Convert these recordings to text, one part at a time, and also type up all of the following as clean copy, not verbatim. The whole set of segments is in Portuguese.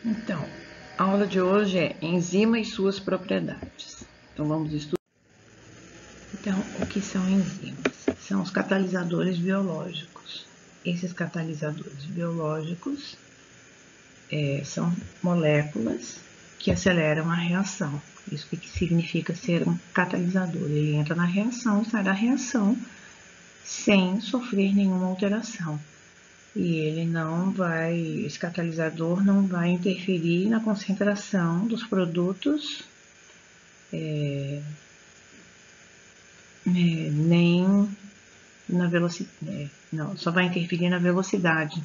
Então, a aula de hoje é enzima e suas propriedades. Então, vamos estudar. Então, o que são enzimas? São os catalisadores biológicos. Esses catalisadores biológicos são moléculas que aceleram a reação. Isso que significa ser um catalisador. Ele entra na reação e sai da reação sem sofrer nenhuma alteração. E ele não vai, esse catalisador não vai interferir na concentração dos produtos, nem na velocidade, não, só vai interferir na velocidade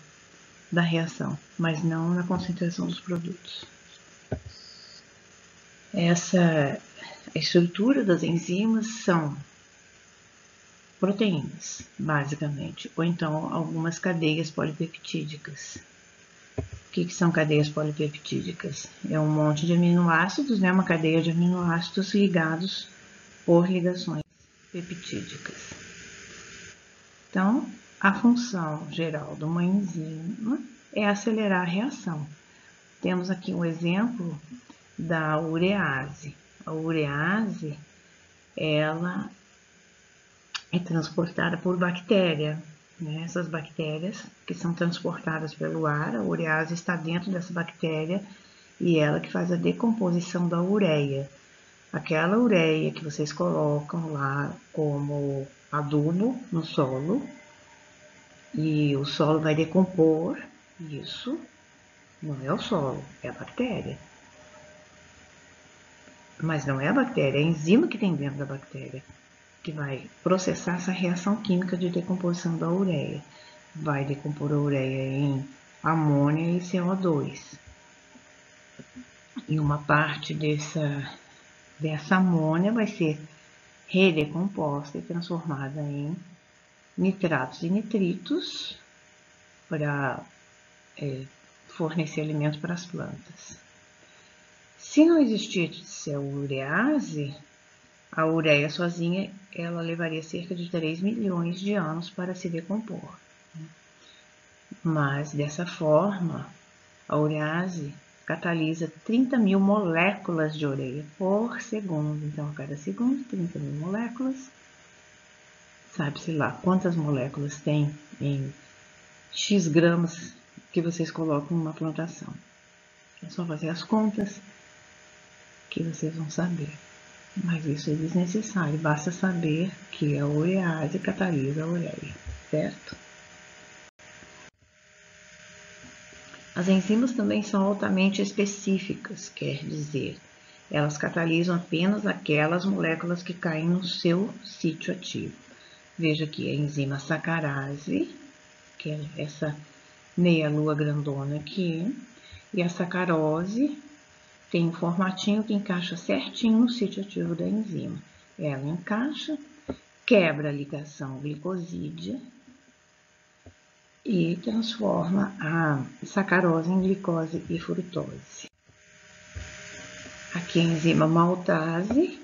da reação, mas não na concentração dos produtos. Essa estrutura das enzimas são proteínas, basicamente, ou então algumas cadeias polipeptídicas. O que são cadeias polipeptídicas? É um monte de aminoácidos, né? Uma cadeia de aminoácidos ligados por ligações peptídicas. Então, a função geral de uma enzima é acelerar a reação. Temos aqui um exemplo da urease. A urease, ela é transportada por bactéria, né? Essas bactérias que são transportadas pelo ar, a urease está dentro dessa bactéria e ela que faz a decomposição da ureia. Aquela ureia que vocês colocam lá como adubo no solo e o solo vai decompor, isso não é o solo, é a bactéria. Mas não é a bactéria, é a enzima que tem dentro da bactéria que vai processar essa reação química de decomposição da ureia. Vai decompor a ureia em amônia e CO2. E uma parte dessa amônia vai ser redecomposta e transformada em nitratos e nitritos para fornecer alimentos para as plantas. Se não existisse a urease, a ureia sozinha, ela levaria cerca de 3 milhões de anos para se decompor. Mas, dessa forma, a urease catalisa 30 mil moléculas de ureia por segundo. Então, a cada segundo, 30 mil moléculas. Sabe-se lá quantas moléculas tem em X gramas que vocês colocam numa plantação. É só fazer as contas que vocês vão saber. Mas isso é desnecessário, basta saber que a urease catalisa a ureia, certo? As enzimas também são altamente específicas, quer dizer, elas catalisam apenas aquelas moléculas que caem no seu sítio ativo. Veja aqui a enzima sacarase, que é essa meia-lua grandona aqui, e a sacarose tem um formatinho que encaixa certinho no sítio ativo da enzima. Ela encaixa, quebra a ligação glicosídea e transforma a sacarose em glicose e frutose. Aqui a enzima maltase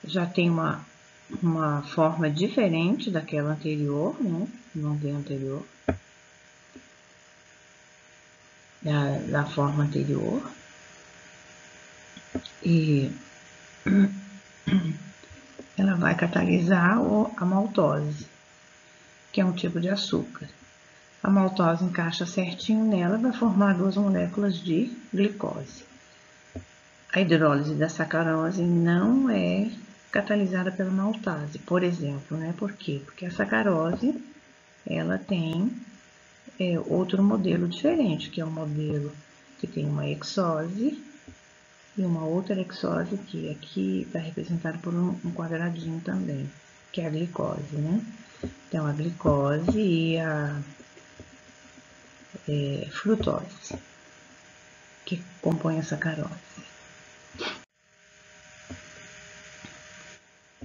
já tem uma forma diferente daquela anterior, né? Não tem anterior. Da forma anterior. E ela vai catalisar a maltose, que é um tipo de açúcar. A maltose encaixa certinho nela e vai formar duas moléculas de glicose. A hidrólise da sacarose não é catalisada pela maltase, por exemplo, né? Por quê? Porque a sacarose, ela tem outro modelo diferente, que é um modelo que tem uma hexose e uma outra hexose que aqui está representada por um quadradinho também, que é a glicose, né? Então, a glicose e a frutose, que compõe a sacarose.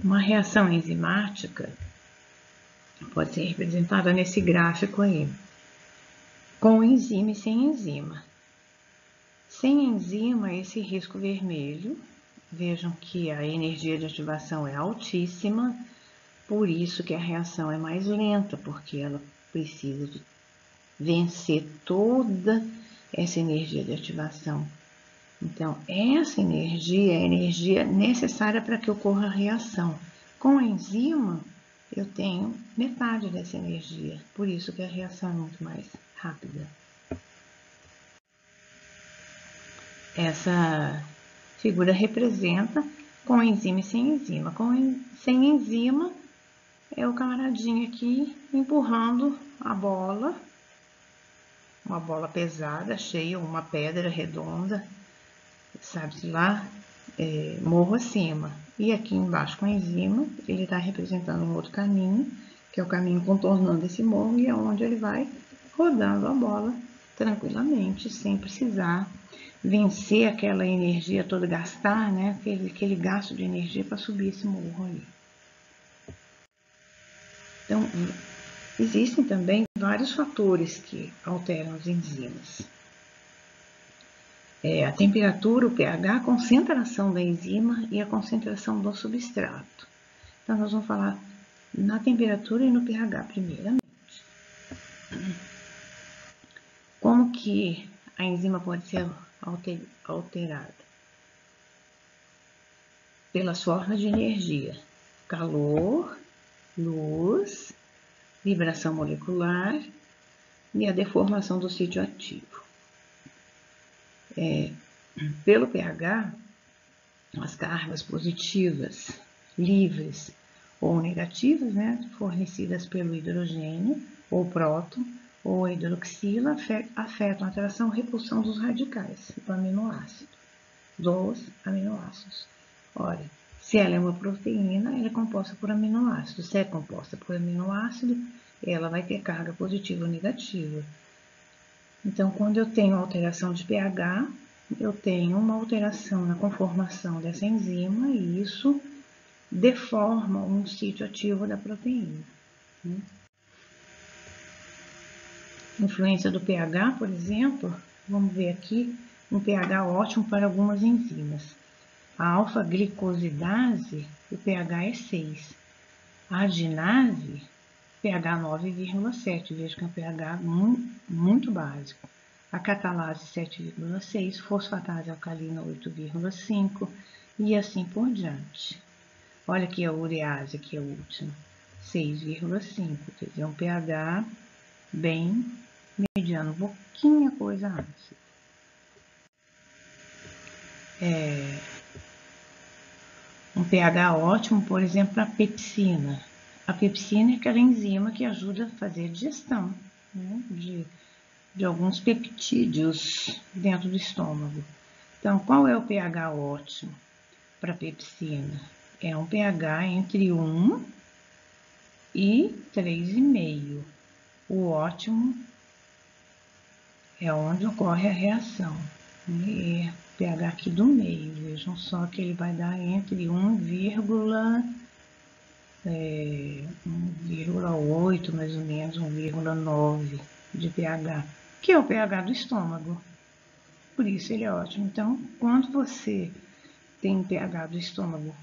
Uma reação enzimática pode ser representada nesse gráfico aí, com enzima e sem enzima. Sem enzima, esse risco vermelho, vejam que a energia de ativação é altíssima, por isso que a reação é mais lenta, porque ela precisa de vencer toda essa energia de ativação. Então, essa energia é a energia necessária para que ocorra a reação. Com a enzima, eu tenho metade dessa energia, por isso que a reação é muito mais rápida. Essa figura representa com enzima e sem enzima. Sem enzima, é o camaradinho aqui empurrando a bola, uma bola pesada, cheia, uma pedra redonda, sabe-se lá, morro acima. E aqui embaixo com a enzima, ele está representando um outro caminho, que é o caminho contornando esse morro, e é onde ele vai rodando a bola tranquilamente, sem precisar vencer aquela energia toda, gastar, né, aquele gasto de energia para subir esse morro aí. Então, existem também vários fatores que alteram as enzimas. A temperatura, o pH, a concentração da enzima e a concentração do substrato. Então, nós vamos falar na temperatura e no pH primeiramente. Como que a enzima pode ser alterada? Pelas formas de energia: calor, luz, vibração molecular e a deformação do sítio ativo. Pelo pH, as cargas positivas, livres ou negativas, né, fornecidas pelo hidrogênio, ou próton, ou a hidroxila, afetam a atração e repulsão dos radicais do aminoácido, dos aminoácidos. Ora, se ela é uma proteína, ela é composta por aminoácido. Se é composta por aminoácido, ela vai ter carga positiva ou negativa. Então, quando eu tenho alteração de pH, eu tenho uma alteração na conformação dessa enzima e isso deforma um sítio ativo da proteína. Influência do pH, por exemplo, vamos ver aqui um pH ótimo para algumas enzimas. A alfa-glicosidase, o pH é 6. A arginase, pH 9,7. Veja que é um pH muito básico. A catalase 7,6, fosfatase alcalina 8,5 e assim por diante. Olha aqui a urease, que é o último, 6,5, quer dizer, um pH bem mediano, pouquinha coisa ácida. Um pH ótimo, por exemplo, a pepsina. A pepsina é aquela enzima que ajuda a fazer a digestão, né, de alguns peptídeos dentro do estômago. Então, qual é o pH ótimo para a pepsina? É um pH entre 1 e 3,5. O ótimo é onde ocorre a reação. E pH aqui do meio, vejam só que ele vai dar entre 1,8 mais ou menos, 1,9 de pH, que é o pH do estômago. Por isso ele é ótimo. Então, quando você tem pH do estômago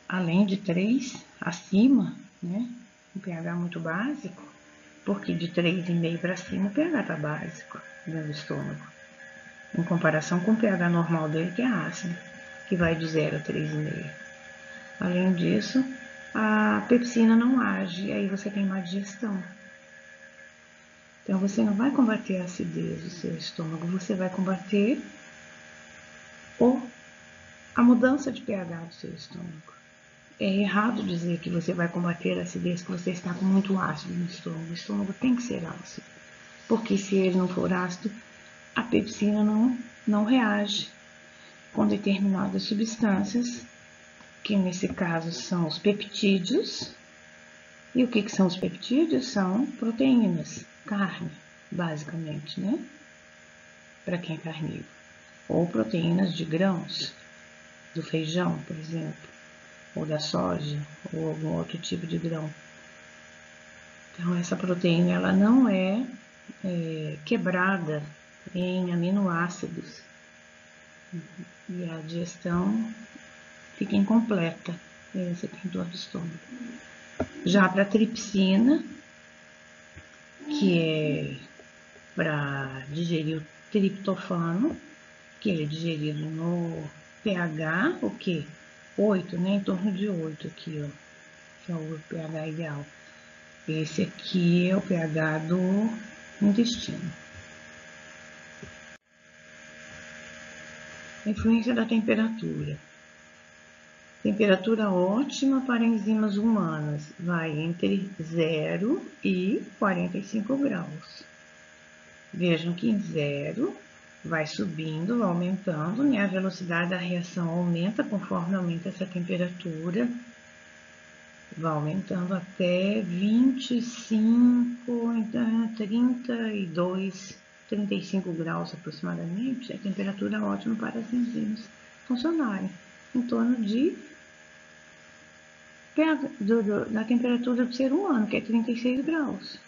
além de 3, acima, né, um pH muito básico, porque de 3,5 para cima o pH está básico dentro do estômago, em comparação com o pH normal dele, que é ácido, que vai de 0 a 3,5. Além disso, a pepsina não age, e aí você tem má digestão. Então, você não vai combater a acidez do seu estômago, você vai combater a mudança de pH do seu estômago. É errado dizer que você vai combater a acidez, que você está com muito ácido no estômago. O estômago tem que ser ácido, porque se ele não for ácido, a pepsina não reage com determinadas substâncias, que nesse caso são os peptídeos. E o que são os peptídeos? São proteínas, carne, basicamente, né? Para quem é carnívoro. Ou proteínas de grãos, do feijão, por exemplo, ou da soja, ou algum outro tipo de grão. Então, essa proteína, ela não é quebrada em aminoácidos. E a digestão fica incompleta. E aí você tem dor do estômago. Já para a tripsina, que é para digerir o triptofano, que ele é digerido no pH, o que? 8, né? Em torno de 8 aqui, ó, que é o pH ideal. Esse aqui é o pH do intestino. Influência da temperatura. Temperatura ótima para enzimas humanas vai entre 0 e 45 graus. Vejam que em 0 vai subindo, aumentando, né? A velocidade da reação aumenta conforme aumenta essa temperatura. Vai aumentando até 25, 32, 35 graus aproximadamente. É a temperatura ótima para as enzimas funcionarem. Em torno da temperatura do ser humano, que é 36 graus.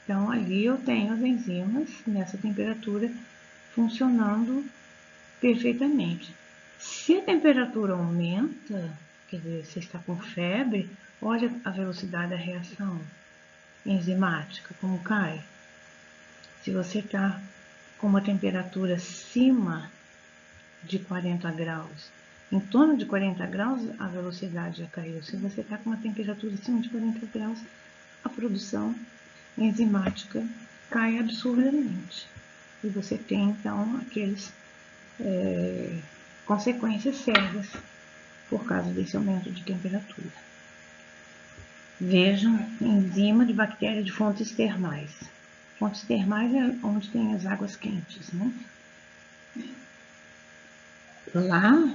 Então, ali eu tenho as enzimas nessa temperatura funcionando perfeitamente. Se a temperatura aumenta, quer dizer, você está com febre, olha a velocidade da reação enzimática, como cai. Se você está com uma temperatura acima de 40 graus, em torno de 40 graus, a velocidade já caiu. Se você está com uma temperatura acima de 40 graus, a produção enzimática cai absurdamente. E você tem, então, aqueles consequências sérias por causa desse aumento de temperatura. Vejam, enzima de bactéria de fontes termais. Fontes termais é onde tem as águas quentes, né? Lá,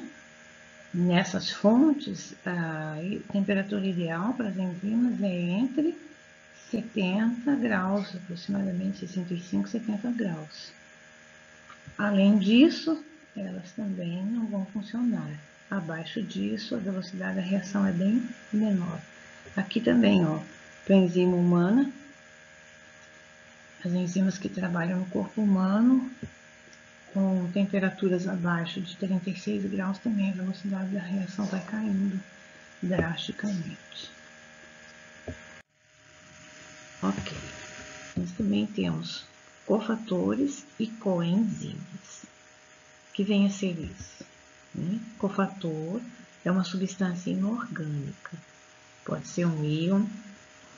nessas fontes, a temperatura ideal para as enzimas é entre 70 graus, aproximadamente 65, 70 graus. Além disso, elas também não vão funcionar. Abaixo disso, a velocidade da reação é bem menor. Aqui também, ó, para a enzima humana, as enzimas que trabalham no corpo humano, com temperaturas abaixo de 36 graus, também a velocidade da reação vai caindo drasticamente. Ok. Nós também temos cofatores e coenzimas. Que vem a ser isso, né? Cofator é uma substância inorgânica. Pode ser um íon,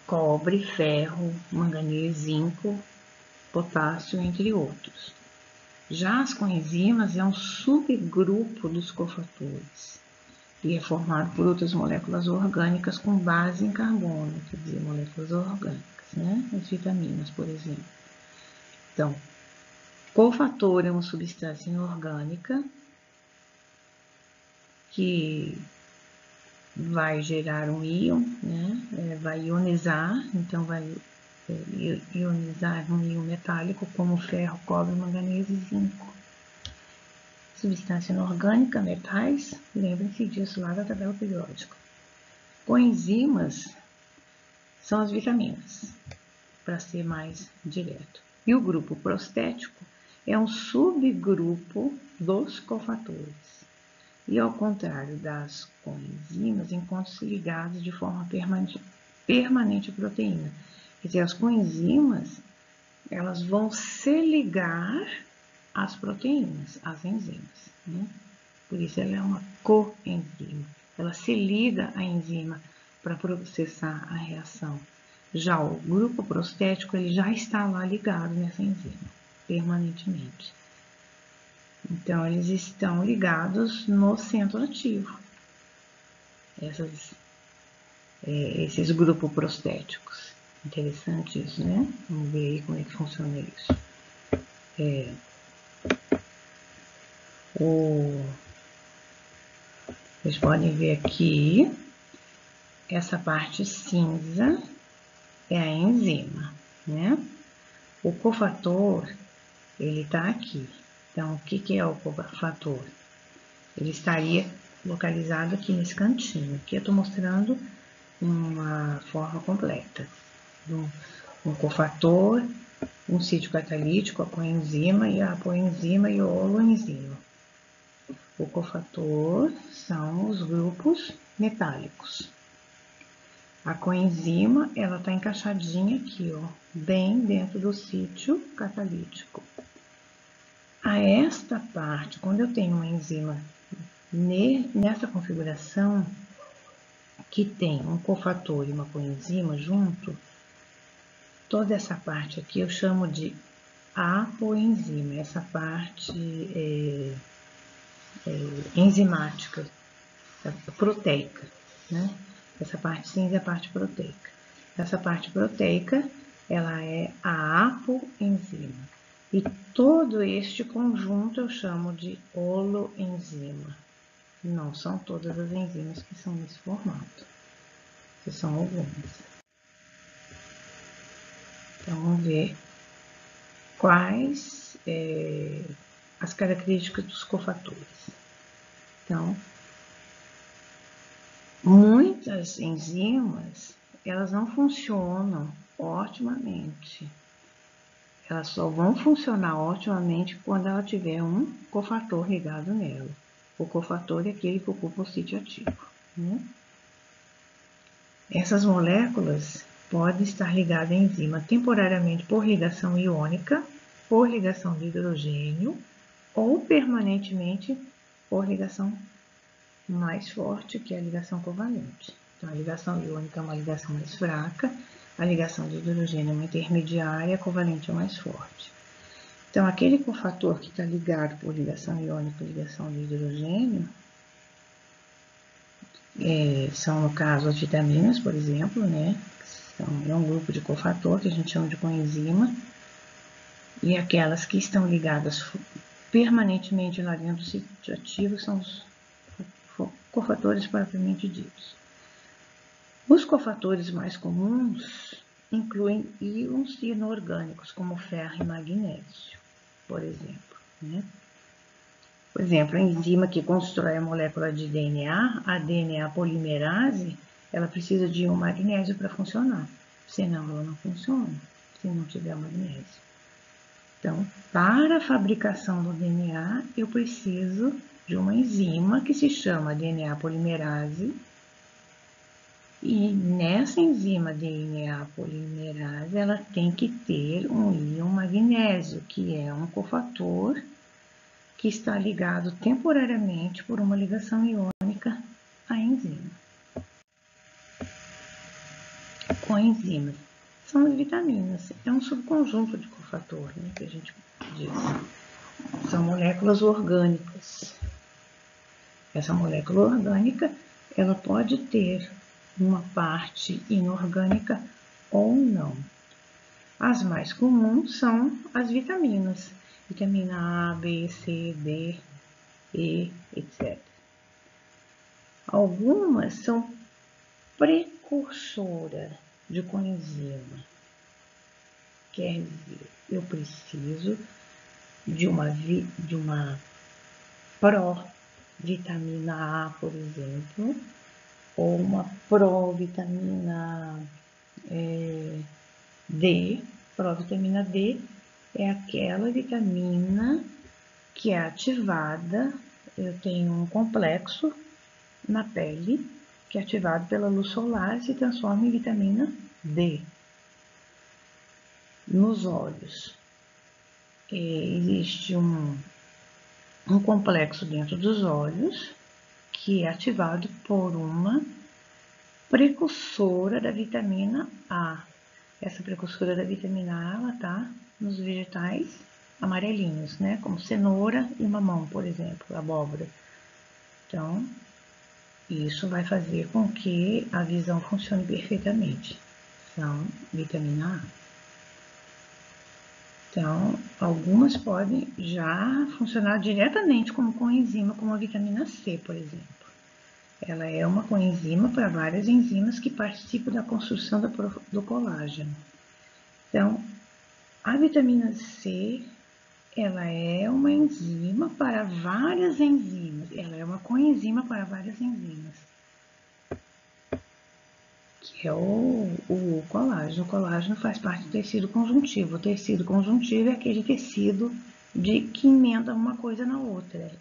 cobre, ferro, manganês, zinco, potássio, entre outros. Já as coenzimas é um subgrupo dos cofatores e é formado por outras moléculas orgânicas com base em carbono, quer dizer, moléculas orgânicas, né? As vitaminas, por exemplo. Então, cofator é uma substância inorgânica que vai gerar um íon, né? Vai ionizar, então vai ionizar um íon metálico como ferro, cobre, manganês e zinco. Substância inorgânica, metais, lembrem-se disso lá da tabela periódica. Coenzimas são as vitaminas, para ser mais direto. E o grupo prostético é um subgrupo dos cofatores. E ao contrário das coenzimas, encontram-se ligados de forma permanente à proteína. Quer dizer, as coenzimas, elas vão se ligar às proteínas, às enzimas, né? Por isso ela é uma coenzima. Ela se liga à enzima para processar a reação. Já o grupo prostético, ele já está lá ligado nessa enzima, permanentemente. Então, eles estão ligados no centro ativo, esses grupos prostéticos. Interessante isso, né? Vamos ver aí como é que funciona isso. Vocês podem ver aqui, essa parte cinza é a enzima, né? O cofator, ele está aqui. Então, o que é o cofator? Ele estaria localizado aqui nesse cantinho. Aqui eu estou mostrando uma forma completa. Um cofator, um sítio catalítico, a coenzima e a apoenzima e o holoenzima. O cofator são os grupos metálicos. A coenzima, ela está encaixadinha aqui, ó, bem dentro do sítio catalítico. A esta parte, quando eu tenho uma enzima nessa configuração, que tem um cofator e uma coenzima junto, toda essa parte aqui eu chamo de apoenzima, essa parte enzimática, proteica, né? Essa parte cinza é a parte proteica. Essa parte proteica, ela é a apoenzima. E todo este conjunto eu chamo de holoenzima. Não são todas as enzimas que são nesse formato, que são algumas. Então, vamos ver quais as características dos cofatores. Então, muitas enzimas, elas não funcionam otimamente. Elas só vão funcionar otimamente quando ela tiver um cofator ligado nela. O cofator é aquele que ocupa o sítio ativo, né? Essas moléculas podem estar ligadas à enzima temporariamente por ligação iônica, por ligação de hidrogênio ou permanentemente por ligação mais forte, que é a ligação covalente. Então, a ligação iônica é uma ligação mais fraca, a ligação de hidrogênio é uma intermediária, a covalente é mais forte. Então, aquele cofator que está ligado por ligação iônica e ligação de hidrogênio, são, no caso, as vitaminas, por exemplo, né? É um grupo de cofator que a gente chama de coenzima, e aquelas que estão ligadas permanentemente lá dentro do sítio ativo são os cofatores propriamente ditos. Os cofatores mais comuns incluem íons inorgânicos, como ferro e magnésio, por exemplo, né? Por exemplo, a enzima que constrói a molécula de DNA, a DNA polimerase, ela precisa de um magnésio para funcionar, senão ela não funciona, se não tiver magnésio. Então, para a fabricação do DNA, eu preciso de uma enzima que se chama DNA polimerase, e nessa enzima DNA polimerase, ela tem que ter um íon magnésio, que é um cofator que está ligado temporariamente por uma ligação iônica à enzima. Coenzimas são as vitaminas, é um subconjunto de cofator, né, que a gente diz. São moléculas orgânicas. Essa molécula orgânica, ela pode ter uma parte inorgânica ou não. As mais comuns são as vitaminas, vitamina A, B, C, D, E, etc. Algumas são precursoras de coenzima. Quer dizer, eu preciso de uma provitamina A, por exemplo, ou uma provitamina D. Provitamina D é aquela vitamina que é ativada, eu tenho um complexo na pele que é ativado pela luz solar e se transforma em vitamina D. Nos olhos, existe um complexo dentro dos olhos que é ativado por uma precursora da vitamina A. Essa precursora da vitamina A, ela está nos vegetais amarelinhos, né? Como cenoura e mamão, por exemplo, abóbora. Então, isso vai fazer com que a visão funcione perfeitamente. São vitamina A. Então, algumas podem já funcionar diretamente como coenzima, como a vitamina C, por exemplo. Ela é uma coenzima para várias enzimas que participam da construção do colágeno. Então, a vitamina C, ela é uma enzima para várias enzimas. Ela é uma coenzima para várias enzimas. Que é o colágeno. O colágeno faz parte do tecido conjuntivo. O tecido conjuntivo é aquele tecido que emenda uma coisa na outra.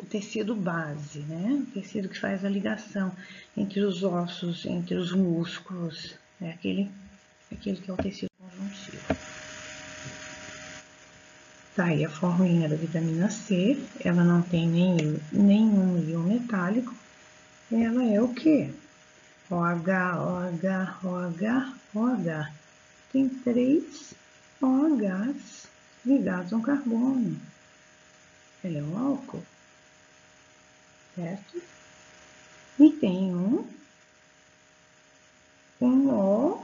o tecido base, né? O tecido que faz a ligação entre os ossos, entre os músculos, é aquele que é o tecido conjuntivo. Tá aí a formulinha da vitamina C, ela não tem nenhum íon metálico, ela é o quê? OH, OH, OH, OH. Tem 3 OHs ligados a um carbono. Ela é um álcool, certo? E tem um O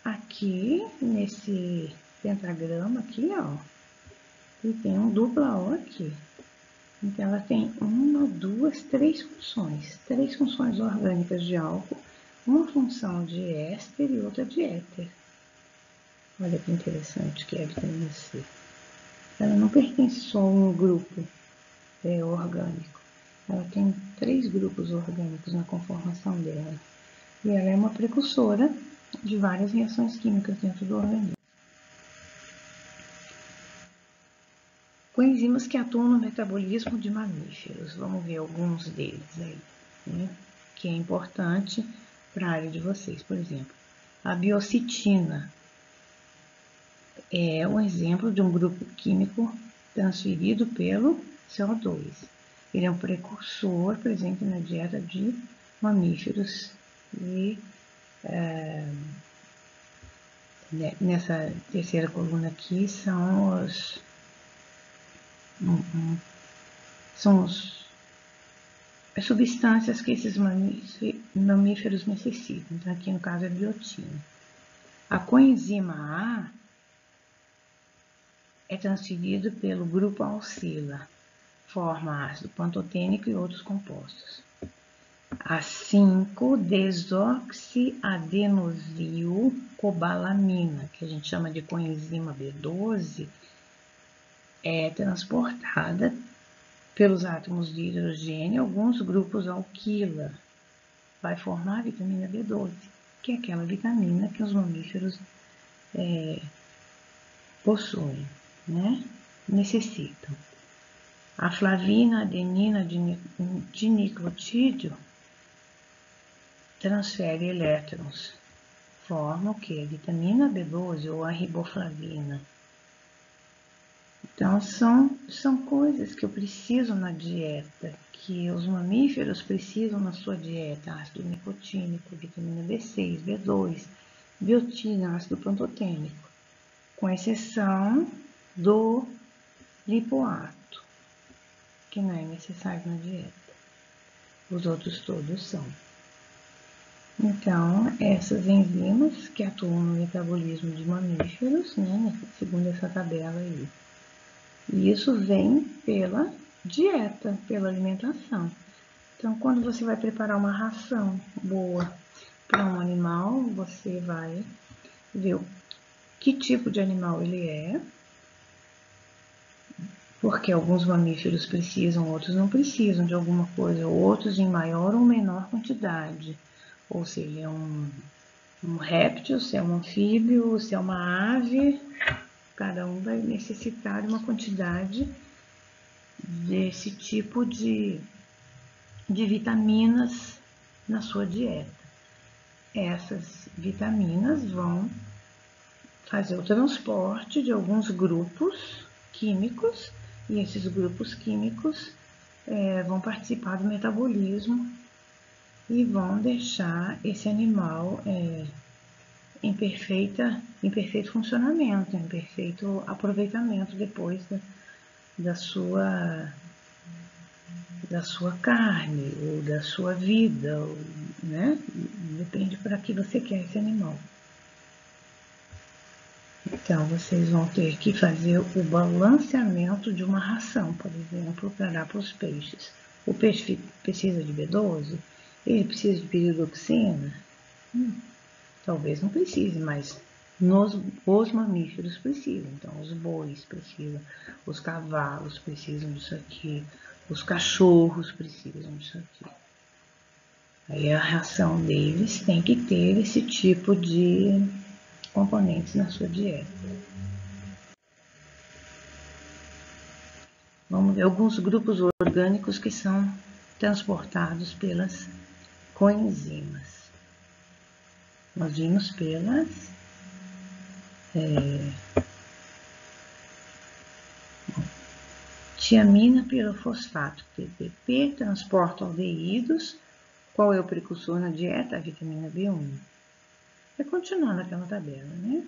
aqui nesse pentagrama aqui, ó. E tem um dupla O aqui. Então, ela tem 1, 2, 3 funções. 3 funções orgânicas de álcool, uma função de éster e outra de éter. Olha que interessante que é a vitamina C. Ela não pertence só a um grupo orgânico. Ela tem 3 grupos orgânicos na conformação dela. E ela é uma precursora de várias reações químicas dentro do organismo. Coenzimas que atuam no metabolismo de mamíferos. Vamos ver alguns deles aí, né? Que é importante para a área de vocês. Por exemplo, a biocitina é um exemplo de um grupo químico transferido pelo CO2. Ele é um precursor presente na dieta de mamíferos e nessa terceira coluna aqui são as substâncias que esses mamíferos necessitam. Então, aqui no caso é biotina. A coenzima A é transferido pelo grupo alcila, forma ácido pantotênico e outros compostos. A 5-desoxiadenosilcobalamina, que a gente chama de coenzima B12, é transportada pelos átomos de hidrogênio alguns grupos alquila. Vai formar a vitamina B12, que é aquela vitamina que os mamíferos possuem, né? Necessitam. A flavina adenina dinucleotídeo transfere elétrons, forma o que? A vitamina B12 ou a riboflavina. Então, são coisas que eu preciso na dieta, que os mamíferos precisam na sua dieta: ácido nicotínico, vitamina B6, B2, biotina, ácido pantotênico, com exceção do lipoato, que não é necessário na dieta. Os outros todos são. Então, essas enzimas que atuam no metabolismo de mamíferos, né, segundo essa tabela aí. E isso vem pela dieta, pela alimentação. Então, quando você vai preparar uma ração boa para um animal, você vai ver que tipo de animal ele é, porque alguns mamíferos precisam, outros não precisam de alguma coisa, outros em maior ou menor quantidade. Ou seja, é um réptil, se é um anfíbio, se é uma ave, cada um vai necessitar de uma quantidade desse tipo de vitaminas na sua dieta. Essas vitaminas vão fazer o transporte de alguns grupos químicos, e esses grupos químicos vão participar do metabolismo e vão deixar esse animal em perfeito funcionamento, em perfeito aproveitamento depois da sua carne ou da sua vida, né? Depende para que você quer esse animal. Então, vocês vão ter que fazer o balanceamento de uma ração, por exemplo, para dar para os peixes. O peixe precisa de B12? Ele precisa de piridoxina? Talvez não precise, mas os mamíferos precisam. Então, os bois precisam, os cavalos precisam disso aqui, os cachorros precisam disso aqui. Aí a ração deles tem que ter esse tipo de componentes na sua dieta. Vamos ver alguns grupos orgânicos que são transportados pelas coenzimas. Nós vimos pelas tiamina pirofosfato, TPP, transporta aldeídos. Qual é o precursor na dieta? A vitamina B1. Vai continuando aquela tabela, né?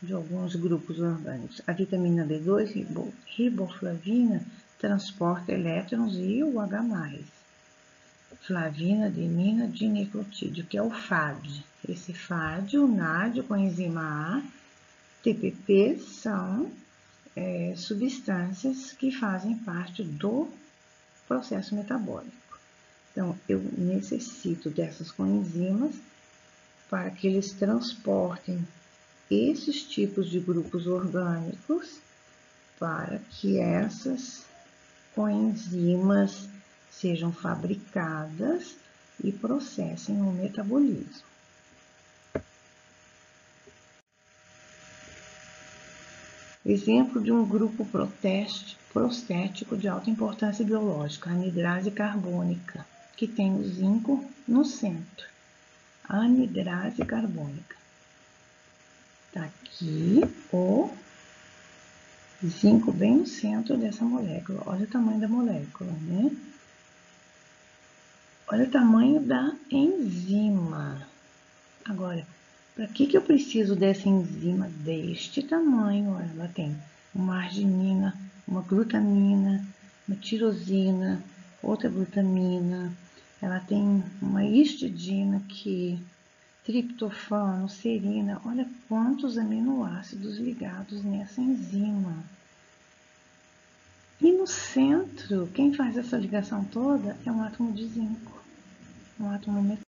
De alguns grupos orgânicos. A vitamina B2, riboflavina, transporta elétrons e o H+. Flavina, adenina, dinucleotídeo, que é o FAD. Esse FAD, o NAD, coenzima A, TPP são substâncias que fazem parte do processo metabólico. Então, eu necessito dessas coenzimas para que eles transportem esses tipos de grupos orgânicos para que essas coenzimas sejam fabricadas e processem o metabolismo. Exemplo de um grupo prostético de alta importância biológica, a anidrase carbônica, que tem o zinco no centro. A anidrase carbônica. Está aqui o zinco bem no centro dessa molécula. Olha o tamanho da molécula, né? Olha o tamanho da enzima. Agora, para que eu preciso dessa enzima deste tamanho? Olha, ela tem uma arginina, uma glutamina, uma tirosina, outra glutamina. Ela tem uma histidina aqui, triptofano, serina. Olha quantos aminoácidos ligados nessa enzima. E no centro, quem faz essa ligação toda é um átomo de zinco, um átomo metálico.